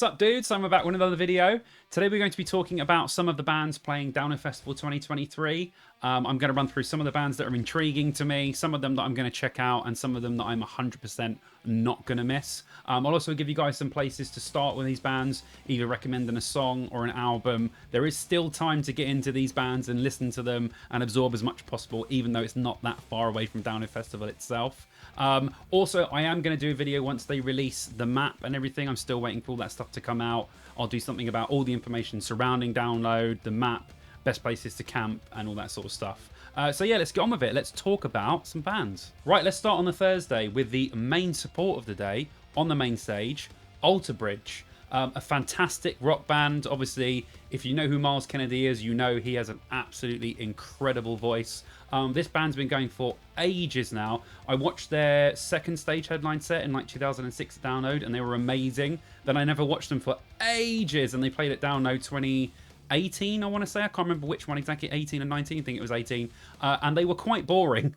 What's up, dudes? I'm back with another video. Today we're going to be talking about some of the bands playing Download Festival 2023. I'm going to run through some of the bands that are intriguing to me, some of them that I'm going to check out, and some of them that I'm 100% not going to miss. I'll also give you guys some places to start with these bands, either recommending a song or an album. There is still time to get into these bands and listen to them and absorb as much as possible, even though it's not that far away from Download Festival itself. Also, I am going to do a video once they release the map and everything. I'm still waiting for all that stuff to come out. I'll do something about all the information surrounding Download, the map, best places to camp, and all that sort of stuff. So yeah, let's get on with it. Let's talk about some bands. Right, let's start on the Thursday with the main support of the day on the main stage, Alter Bridge. A fantastic rock band. Obviously, if you know who Miles Kennedy is, you know he has an absolutely incredible voice. This band's been going for ages now. I watched their second stage headline set in like 2006 at Download, and they were amazing. Then I never watched them for ages, and they played at Download 2018, I want to say. I can't remember which one exactly, 18 and 19. I think it was 18. And they were quite boring.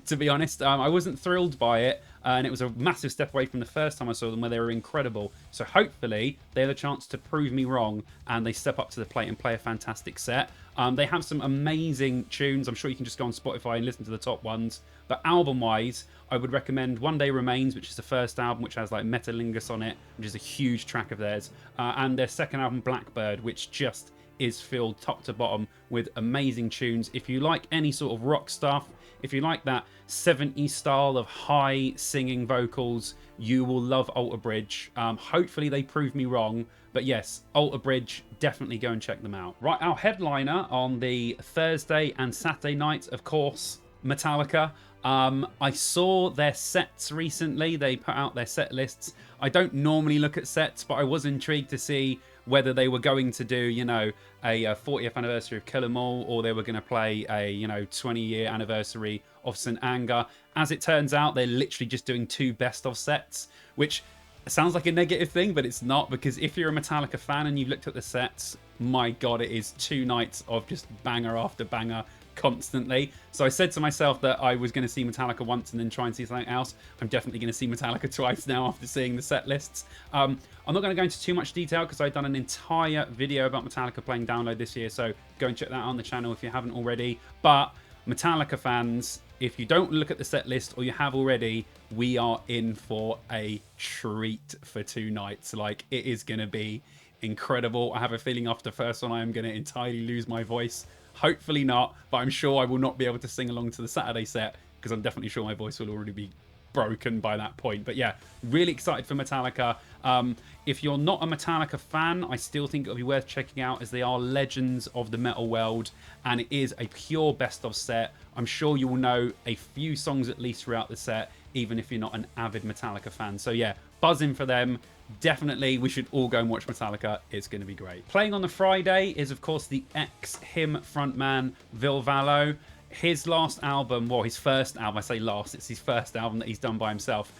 To be honest, I wasn't thrilled by it, and it was a massive step away from the first time I saw them where they were incredible. So hopefully they have a chance to prove me wrong and they step up to the plate and play a fantastic set. They have some amazing tunes. I'm sure you can just go on Spotify and listen to the top ones. But album-wise, I would recommend One Day Remains, which is the first album, which has like Metallica on it, which is a huge track of theirs, and their second album, Blackbird, which just is filled top to bottom with amazing tunes. If you like any sort of rock stuff, if you like that 70s style of high singing vocals, you will love Alter Bridge. Hopefully they prove me wrong, but yes, Alter Bridge, definitely go and check them out. Right, our headliner on the Thursday and Saturday night, of course, Metallica. I saw their sets recently. They put out their set lists. I don't normally look at sets, but I was intrigued to see whether they were going to do, you know, a 40th anniversary of Kill 'Em All, or they were going to play a, you know, 20-year anniversary of St. Anger. As it turns out, they're literally just doing two best of sets, which sounds like a negative thing, but it's not, because if you're a Metallica fan and you've looked at the sets, my God, it is 2 nights of just banger after banger constantly. So I said to myself that I was going to see Metallica once and then try and see something else. I'm definitely going to see Metallica twice now after seeing the set lists. I'm not going to go into too much detail because I've done an entire video about Metallica playing Download this year, so go and check that out on the channel if you haven't already. But Metallica fans, if you don't look at the set list, or you have already, we are in for a treat for 2 nights. Like, it is going to be incredible. I have a feeling after the first one I am going to entirely lose my voice. Hopefully not, but I'm sure I will not be able to sing along to the Saturday set, because I'm definitely sure my voice will already be broken by that point. But yeah, really excited for Metallica. If you're not a Metallica fan, I still think it'll be worth checking out, as they are legends of the metal world, and it is a pure best of set. I'm sure you will know a few songs at least throughout the set, even if you're not an avid Metallica fan. So yeah, buzzing for them. Definitely, we should all go and watch Metallica. It's going to be great. Playing on the Friday is, of course, the ex-Him frontman, Ville Valo. His last album, well, his first album, I say last, it's his first album that he's done by himself.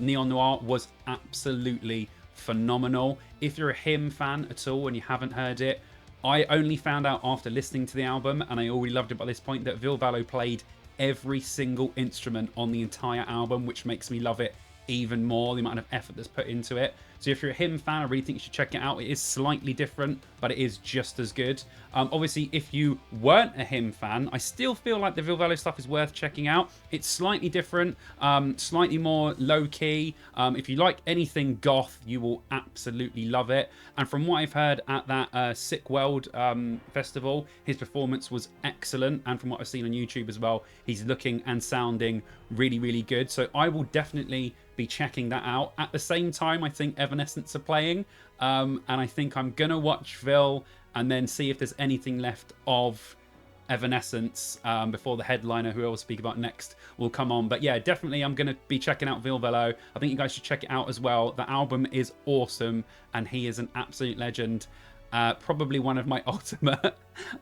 Neon Noir was absolutely phenomenal. If you're a Him fan at all and you haven't heard it, I only found out after listening to the album, and I already loved it by this point, that Ville Valo played every single instrument on the entire album, which makes me love it even more, the amount of effort that's put into it. So if you're a Him fan, I really think you should check it out. It is slightly different, but it is just as good. Obviously, if you weren't a Him fan, I still feel like the Ville Valo stuff is worth checking out. It's slightly different, slightly more low-key. If you like anything goth, you will absolutely love it. And from what I've heard at that Sick World festival, his performance was excellent. And from what I've seen on YouTube as well, he's looking and sounding really, really good. So I will definitely be checking that out. At the same time, I think Evanescence are playing, and I think I'm gonna watch Ville and then see if there's anything left of Evanescence before the headliner, who I will speak about next, will come on. But yeah, definitely I'm gonna be checking out Ville Valo. I think you guys should check it out as well. The album is awesome, and he is an absolute legend. Probably one of my ultimate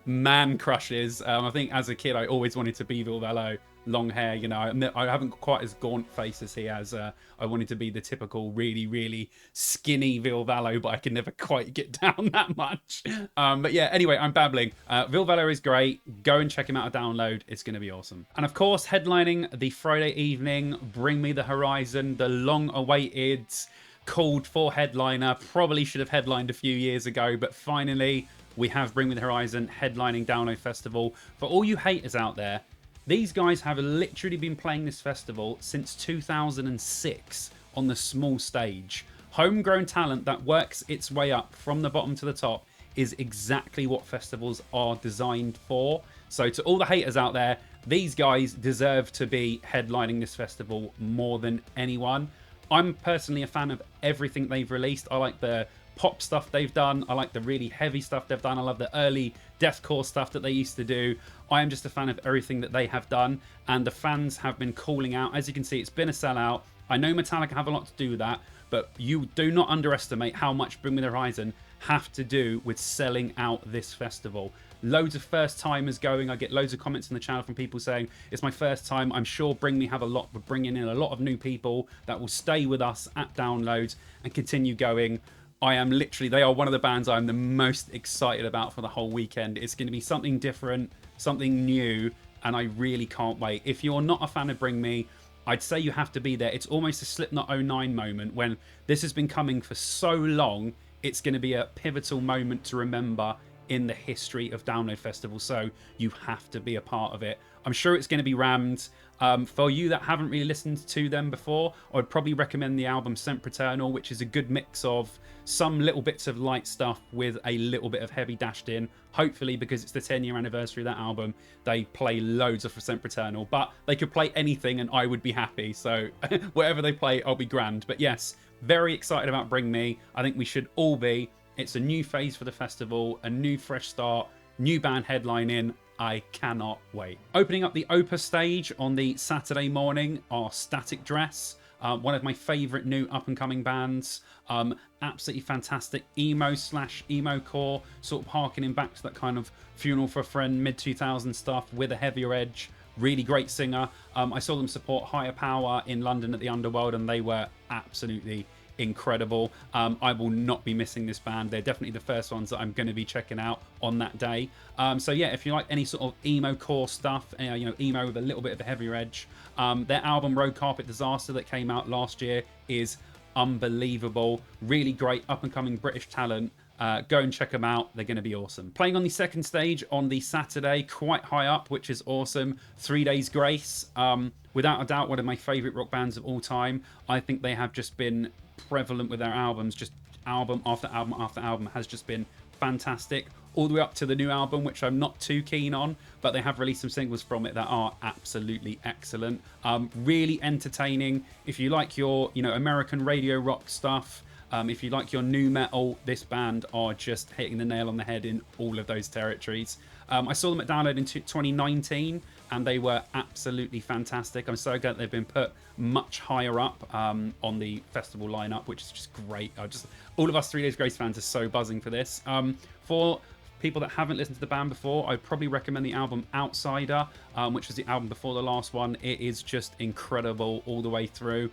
man crushes. I think as a kid I always wanted to be Ville Valo. Long hair, you know, I haven't quite as gaunt face as he has. I wanted to be the typical really, really skinny Ville Valo, but I can never quite get down that much. But yeah, anyway, I'm babbling. Ville Valo is great. Go and check him out. A download. It's going to be awesome. And of course, headlining the Friday evening, Bring Me the Horizon, the long-awaited called for headliner. Probably should have headlined a few years ago, but finally we have Bring Me the Horizon headlining Download Festival. For all you haters out there, these guys have literally been playing this festival since 2006 on the small stage. Homegrown talent that works its way up from the bottom to the top is exactly what festivals are designed for. So to all the haters out there, these guys deserve to be headlining this festival more than anyone. I'm personally a fan of everything they've released. I like the pop stuff they've done. I like the really heavy stuff they've done. I love the early deathcore stuff that they used to do. I am just a fan of everything that they have done, and the fans have been calling out. As you can see, it's been a sellout. I know Metallica have a lot to do with that, but you do not underestimate how much Bring Me the Horizon have to do with selling out this festival. Loads of first timers going. I get loads of comments on the channel from people saying it's my first time. I'm sure Bring Me have a lot, but bringing in a lot of new people that will stay with us at Download and continue going. I am literally, they are one of the bands I'm the most excited about for the whole weekend. It's going to be something different, something new, and I really can't wait. If you're not a fan of Bring Me, I'd say you have to be there. It's almost a Slipknot 09 moment when this has been coming for so long. It's going to be a pivotal moment to remember in the history of Download Festival, so you have to be a part of it. I'm sure it's going to be rammed. For you that haven't really listened to them before, I would probably recommend the album Sempiternal, which is a good mix of some little bits of light stuff with a little bit of heavy dashed in. Hopefully, because it's the 10-year anniversary of that album, they play loads of Sempiternal, but they could play anything and I would be happy. So whatever they play, I'll be grand. But yes, very excited about Bring Me. I think we should all be. It's a new phase for the festival, a new fresh start, new band headlining. I cannot wait. Opening up the Opus stage on the Saturday morning are Static Dress, one of my favourite new up-and-coming bands. Absolutely fantastic emo/emo core, sort of harkening back to that kind of Funeral for a Friend mid-2000s stuff with a heavier edge. Really great singer. I saw them support Higher Power in London at the Underworld, and they were absolutely incredible. I will not be missing this band. They're definitely the first ones that I'm going to be checking out on that day. So yeah, if you like any sort of emo core stuff, you know, emo with a little bit of a heavier edge, their album Road Carpet Disaster that came out last year is unbelievable. Really great up and coming British talent. Go and check them out. They're going to be awesome. Playing on the second stage on the Saturday, quite high up, which is awesome. 3 Days Grace. Without a doubt, one of my favourite rock bands of all time. I think they have just been prevalent with their albums. Just album after album after album has just been fantastic. All the way up to the new album, which I'm not too keen on, but they have released some singles from it that are absolutely excellent. Really entertaining. If you like your, you know, American radio rock stuff, if you like your new metal, this band are just hitting the nail on the head in all of those territories. I saw them at Download in 2019, and they were absolutely fantastic. I'm so glad they've been put much higher up on the festival lineup, which is just great. All of us 3 Days Grace fans are so buzzing for this. For people that haven't listened to the band before, I'd probably recommend the album Outsider, which was the album before the last one. It is just incredible all the way through.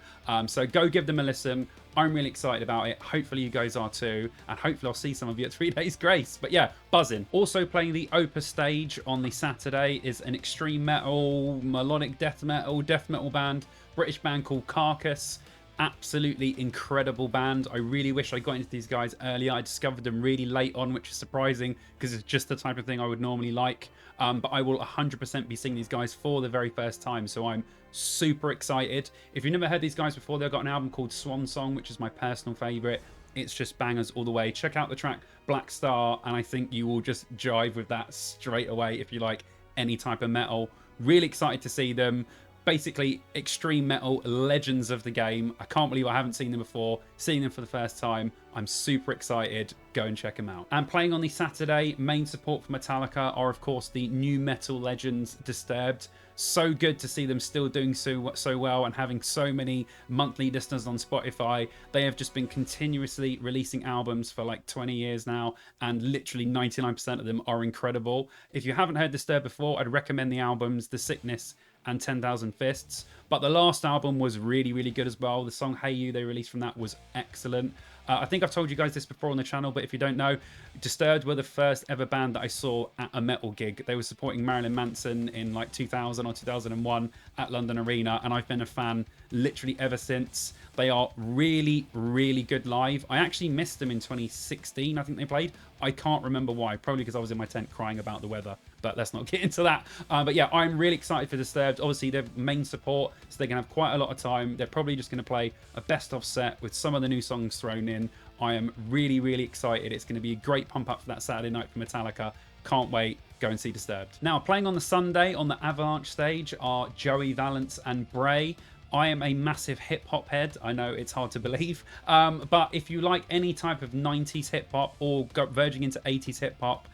So go give them a listen. I'm really excited about it. Hopefully you guys are too. And hopefully I'll see some of you at 3 Days Grace. But yeah, buzzing. Also playing the Opus stage on the Saturday is an extreme metal, melodic death metal band, British band called Carcass. Absolutely incredible band. I really wish I got into these guys earlier. I discovered them really late on, which is surprising because it's just the type of thing I would normally like. But I will 100% be seeing these guys for the very first time, so I'm super excited. If you've never heard these guys before, they've got an album called Swan Song, which is my personal favourite. It's just bangers all the way. Check out the track Black Star, and I think you will just jive with that straight away if you like any type of metal. Really excited to see them. Basically, extreme metal legends of the game. I can't believe I haven't seen them before. Seeing them for the first time, I'm super excited. Go and check them out. And playing on the Saturday, main support for Metallica are, of course, the new metal legends Disturbed. So good to see them still doing so well and having so many monthly listeners on Spotify. They have just been continuously releasing albums for like 20 years now, and literally 99% of them are incredible. If you haven't heard Disturbed before, I'd recommend the albums The Sickness and 10,000 Fists. But the last album was really, really good as well. The song Hey You they released from that was excellent. I think I've told you guys this before on the channel, but if you don't know, Disturbed were the first ever band that I saw at a metal gig. They were supporting Marilyn Manson in like 2000 or 2001 at London Arena, and I've been a fan literally ever since. They are really, really good live. I actually missed them in 2016, I think they played. I can't remember why, probably because I was in my tent crying about the weather, but let's not get into that. But yeah, I'm really excited for Disturbed. Obviously, they're main support, so they're going to have quite a lot of time. They're probably just going to play a best-of set with some of the new songs thrown in. I am really, really excited. It's going to be a great pump up for that Saturday night for Metallica. Can't wait. Go and see Disturbed. Now, playing on the Sunday on the Avalanche stage are Joey, Valence and Brae. I am a massive hip-hop head. I know it's hard to believe. But if you like any type of 90s hip-hop or verging into 80s hip-hop,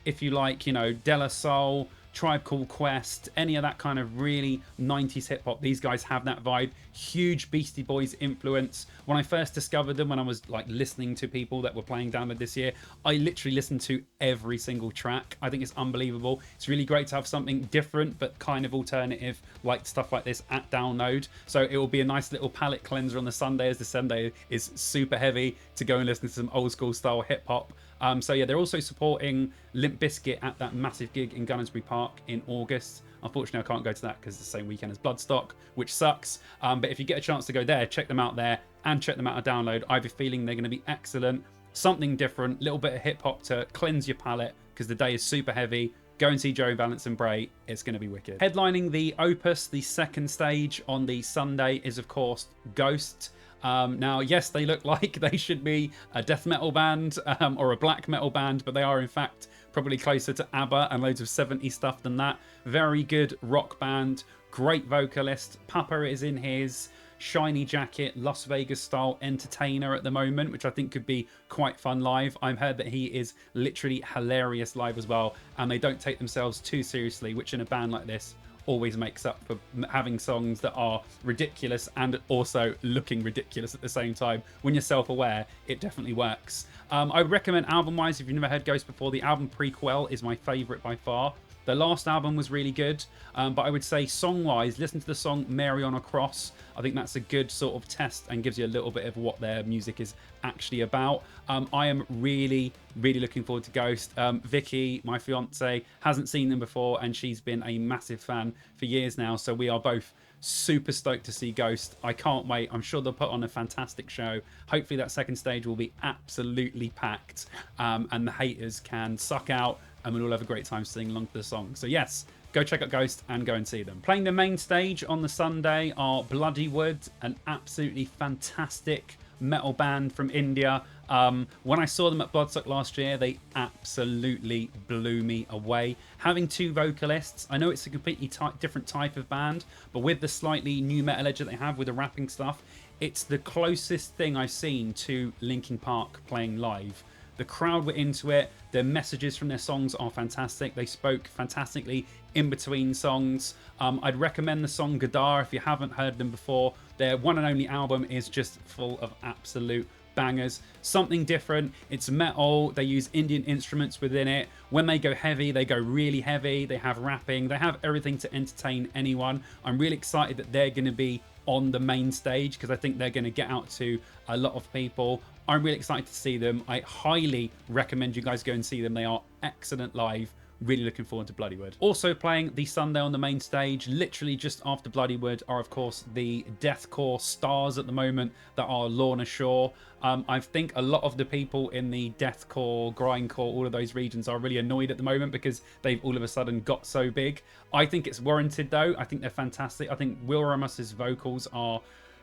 if you like, you know, De La Soul, Tribe Called Quest, any of that kind of really 90s hip-hop, these guys have that vibe. Huge Beastie Boys influence. When I first discovered them, when I was like listening to people that were playing Download this year, I literally listened to every single track. I think it's unbelievable. It's really great to have something different but kind of alternative like stuff like this at Download. So it will be a nice little palate cleanser on the Sunday, as the Sunday is super heavy, to go and listen to some old school style hip-hop. So yeah, they're also supporting Limp Bizkit at that massive gig in Gunnersbury Park in August. Unfortunately, I can't go to that because it's the same weekend as Bloodstock, which sucks. But if you get a chance to go there, check them out there and check them out at Download. I have a feeling they're going to be excellent. Something different, little bit of hip-hop to cleanse your palate because the day is super heavy. Go and see Joey, Valence and Brae. It's going to be wicked. Headlining the Opus, the second stage on the Sunday, is of course Ghost. Now, yes, they look like they should be a death metal band or a black metal band, but they are in fact probably closer to ABBA and loads of 70s stuff than that. Very good rock band, great vocalist. Papa is in his shiny jacket, Las Vegas style entertainer at the moment, which I think could be quite fun live. I've heard that he is literally hilarious live as well, and they don't take themselves too seriously, which in a band like this always makes up for having songs that are ridiculous and also looking ridiculous at the same time. When you're self-aware, it definitely works. I would recommend album-wise, if you've never heard Ghost before, the album Prequel is my favourite by far. The last album was really good, but I would say song-wise, listen to the song Mary on a Cross. I think that's a good sort of test and gives you a little bit of what their music is actually about. I am really, really looking forward to Ghost. Vicky, my fiance, hasn't seen them before, and she's been a massive fan for years now, so we are both super stoked to see Ghost. I can't wait. I'm sure they'll put on a fantastic show. Hopefully that second stage will be absolutely packed, and the haters can suck out, and we'll all have a great time singing along to the song. So yes, go check out Ghost and go and see them. Playing the main stage on the Sunday are Bloodywood, an absolutely fantastic metal band from India. When I saw them at Bloodstock last year, they absolutely blew me away. Having two vocalists, I know it's a completely different type of band, but with the slightly new metal edge that they have with the rapping stuff, it's the closest thing I've seen to Linkin Park playing live. The crowd were into it. Their messages from their songs are fantastic. They spoke fantastically in between songs. I'd recommend the song Gadar if you haven't heard them before. Their one and only album is just full of absolute bangers. Something different. It's metal. They use Indian instruments within it. When they go heavy, they go really heavy. They have rapping. They have everything to entertain anyone. I'm really excited that they're going to be on the main stage because I think they're going to get out to a lot of people. I'm really excited to see them. I highly recommend you guys go and see them. They are excellent live. Really looking forward to Bloodywood. Also playing the Sunday on the main stage, literally just after Bloodywood, are of course the deathcore stars at the moment that are Lorna Shore. I think a lot of the people in the deathcore, grindcore, all of those regions are really annoyed at the moment because they've all of a sudden got so big. I think it's warranted though. I think they're fantastic. I think Will Ramos's vocals are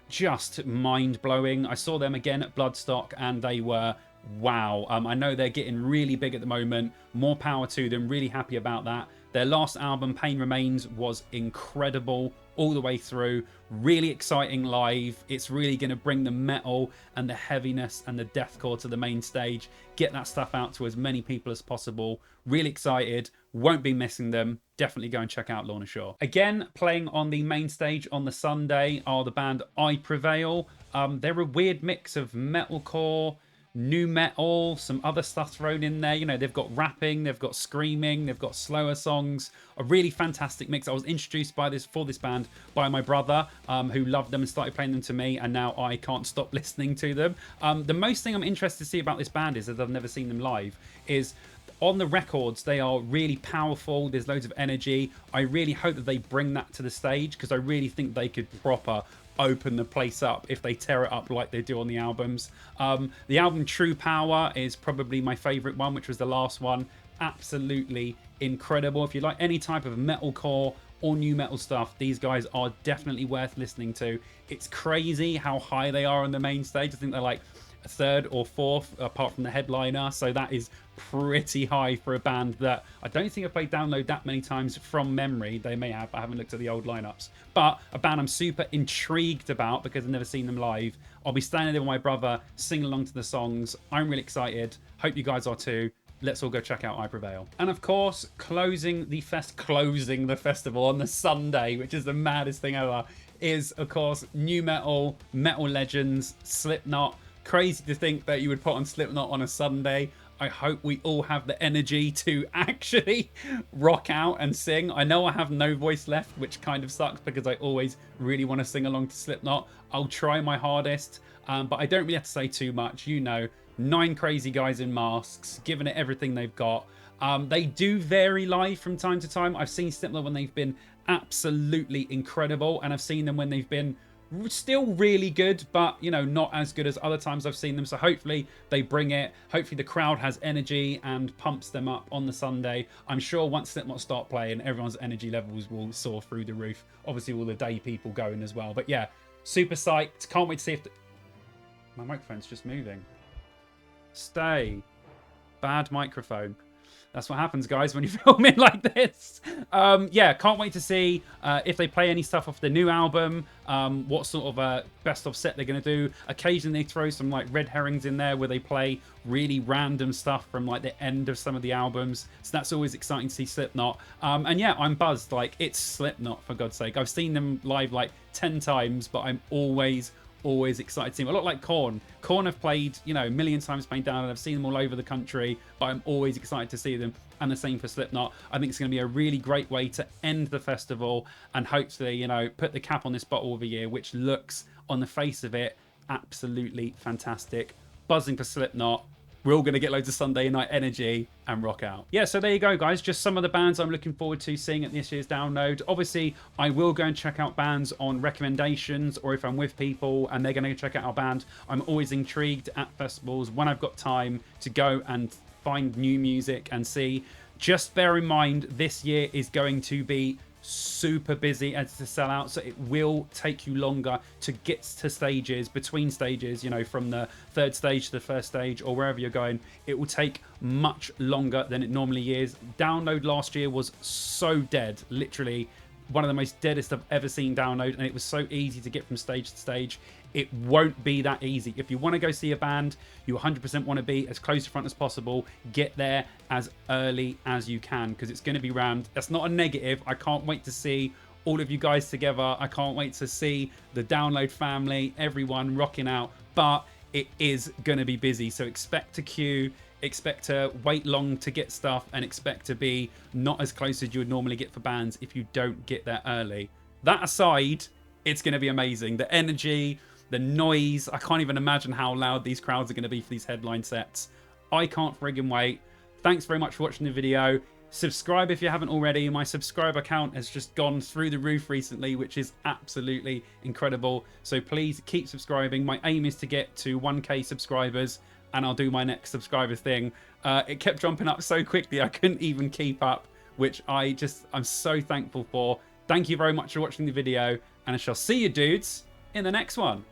just mind-blowing. I saw them again at Bloodstock and they were wow. I know they're getting really big at the moment. More power to them. Really happy about that. Their last album, Pain Remains, was incredible all the way through. Really exciting live. It's really going to bring the metal and the heaviness and the deathcore to the main stage. Get that stuff out to as many people as possible. Really excited. Won't be missing them. Definitely go and check out Lorna Shore. Again, playing on the main stage on the Sunday are the band I Prevail. They're a weird mix of metalcore, new metal, some other stuff thrown in there. You know, they've got rapping, they've got screaming, they've got slower songs. A really fantastic mix. I was introduced for this band by my brother, who loved them and started playing them to me, and now I can't stop listening to them. The most thing I'm interested to see about this band is, as I've never seen them live, is on the records, they are really powerful. There's loads of energy. I really hope that they bring that to the stage, because I really think they could proper open the place up if they tear it up like they do on the albums. The album True Power is probably my favorite one, which was the last one. Absolutely incredible. If you like any type of metalcore or new metal stuff, these guys are definitely worth listening to. It's crazy how high they are on the main stage. I think they're like third or fourth apart from the headliner, so that is pretty high for a band that I don't think I've played Download that many times from memory. They may have, I haven't looked at the old lineups, but a band I'm super intrigued about because I've never seen them live. I'll be standing there with my brother, singing along to the songs. I'm really excited. Hope you guys are too. Let's all go check out I Prevail. And of course, closing the festival on the Sunday, which is the maddest thing ever, is of course new metal legends, Slipknot. Crazy to think that you would put on Slipknot on a Sunday. I hope we all have the energy to actually rock out and sing. I know I have no voice left, which kind of sucks because I always really want to sing along to Slipknot. I'll try my hardest, but I don't really have to say too much. You know, 9 crazy guys in masks, giving it everything they've got. They do vary live from time to time. I've seen Slipknot when they've been absolutely incredible, and I've seen them when they've been still really good, but you know, not as good as other times I've seen them. So hopefully they bring it. Hopefully the crowd has energy and pumps them up on the Sunday. I'm sure once Slipknot start playing, everyone's energy levels will soar through the roof. Obviously all the day people going as well, but yeah, super psyched. Can't wait to see if my microphone's just moving. Stay. Bad microphone. That's what happens, guys, when you film it like this. Yeah, can't wait to see if they play any stuff off the new album, what sort of best of set they're going to do. Occasionally they throw some like red herrings in there where they play really random stuff from like the end of some of the albums. So that's always exciting to see Slipknot. And yeah, I'm buzzed. Like, it's Slipknot, for God's sake. I've seen them live like 10 times, but I'm always excited to see them. A lot like Korn. Korn have played, you know, a million times playing down, and I've seen them all over the country, but I'm always excited to see them. And the same for Slipknot. I think it's going to be a really great way to end the festival and hopefully, you know, put the cap on this bottle of a year, which looks, on the face of it, absolutely fantastic. Buzzing for Slipknot. We're all going to get loads of Sunday night energy and rock out. Yeah, so there you go, guys. Just some of the bands I'm looking forward to seeing at this year's Download. Obviously, I will go and check out bands on recommendations, or if I'm with people and they're going to check out our band. I'm always intrigued at festivals when I've got time to go and find new music and see. Just bear in mind, this year is going to be super busy as to sell out, so it will take you longer to get to stages, between stages, you know, from the third stage to the first stage or wherever you're going. It will take much longer than it normally is. Download last year was so dead, literally one of the most deadest I've ever seen Download, and it was so easy to get from stage to stage. It won't be that easy. If you want to go see a band, you 100% want to be as close to front as possible. Get there as early as you can, because it's going to be rammed. That's not a negative. I can't wait to see all of you guys together. I can't wait to see the Download family, everyone rocking out, but it is going to be busy. So expect to queue, expect to wait long to get stuff, and expect to be not as close as you would normally get for bands if you don't get there early. That aside, it's going to be amazing. The energy, the noise, I can't even imagine how loud these crowds are going to be for these headline sets. I can't friggin' wait. Thanks very much for watching the video. Subscribe if you haven't already. My subscriber count has just gone through the roof recently, which is absolutely incredible. So please keep subscribing. My aim is to get to 1K subscribers, and I'll do my next subscriber thing. It kept jumping up so quickly I couldn't even keep up, which I'm so thankful for. Thank you very much for watching the video, and I shall see you dudes in the next one.